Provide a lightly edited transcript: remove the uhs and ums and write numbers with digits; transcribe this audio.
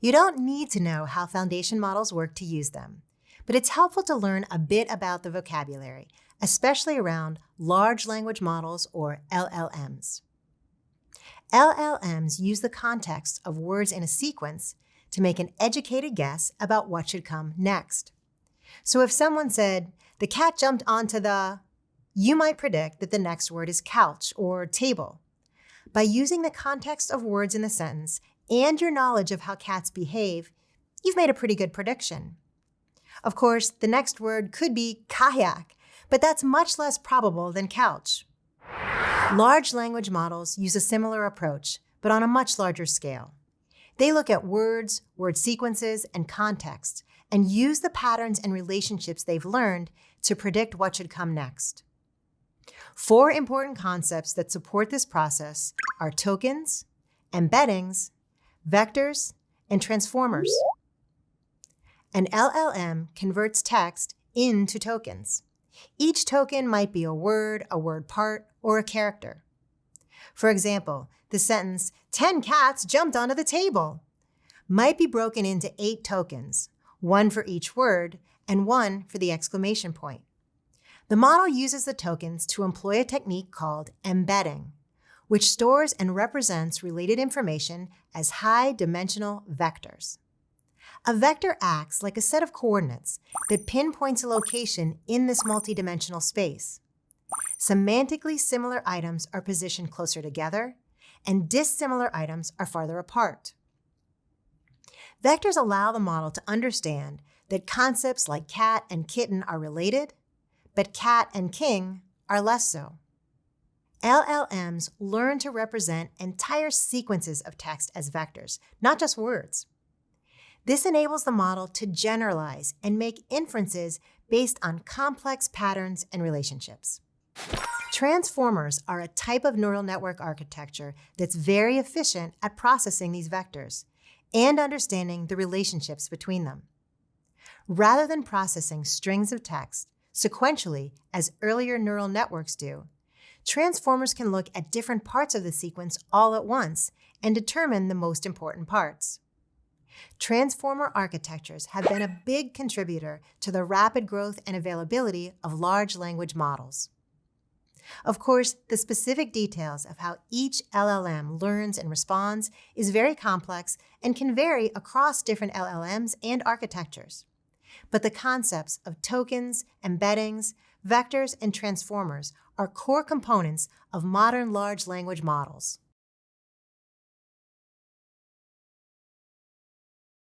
You don't need to know how foundation models work to use them, but it's helpful to learn a bit about the vocabulary, especially around large language models or LLMs. LLMs use the context of words in a sequence to make an educated guess about what should come next. So if someone said, "The cat jumped onto the," you might predict that the next word is couch or table. By using the context of words in the sentence and your knowledge of how cats behave, you've made a pretty good prediction. Of course, the next word could be kayak, but that's much less probable than couch. Large language models use a similar approach, but on a much larger scale. They look at words, word sequences, and context, and use the patterns and relationships they've learned to predict what should come next. 4 important concepts that support this process are tokens, embeddings, vectors, and transformers. An LLM converts text into tokens. Each token might be a word part, or a character. For example, the sentence, 10 cats jumped onto the table, might be broken into 8 tokens, 1 for each word and 1 for the exclamation point. The model uses the tokens to employ a technique called embedding, which stores and represents related information as high-dimensional vectors. A vector acts like a set of coordinates that pinpoints a location in this multidimensional space. Semantically similar items are positioned closer together, and dissimilar items are farther apart. Vectors allow the model to understand that concepts like cat and kitten are related, but cat and king are less so. LLMs learn to represent entire sequences of text as vectors, not just words. This enables the model to generalize and make inferences based on complex patterns and relationships. Transformers are a type of neural network architecture that's very efficient at processing these vectors and understanding the relationships between them. Rather than processing strings of text sequentially as earlier neural networks do, transformers can look at different parts of the sequence all at once and determine the most important parts. Transformer architectures have been a big contributor to the rapid growth and availability of large language models. Of course, the specific details of how each LLM learns and responds is very complex and can vary across different LLMs and architectures. But the concepts of tokens, embeddings, vectors, and transformers are core components of modern large language models.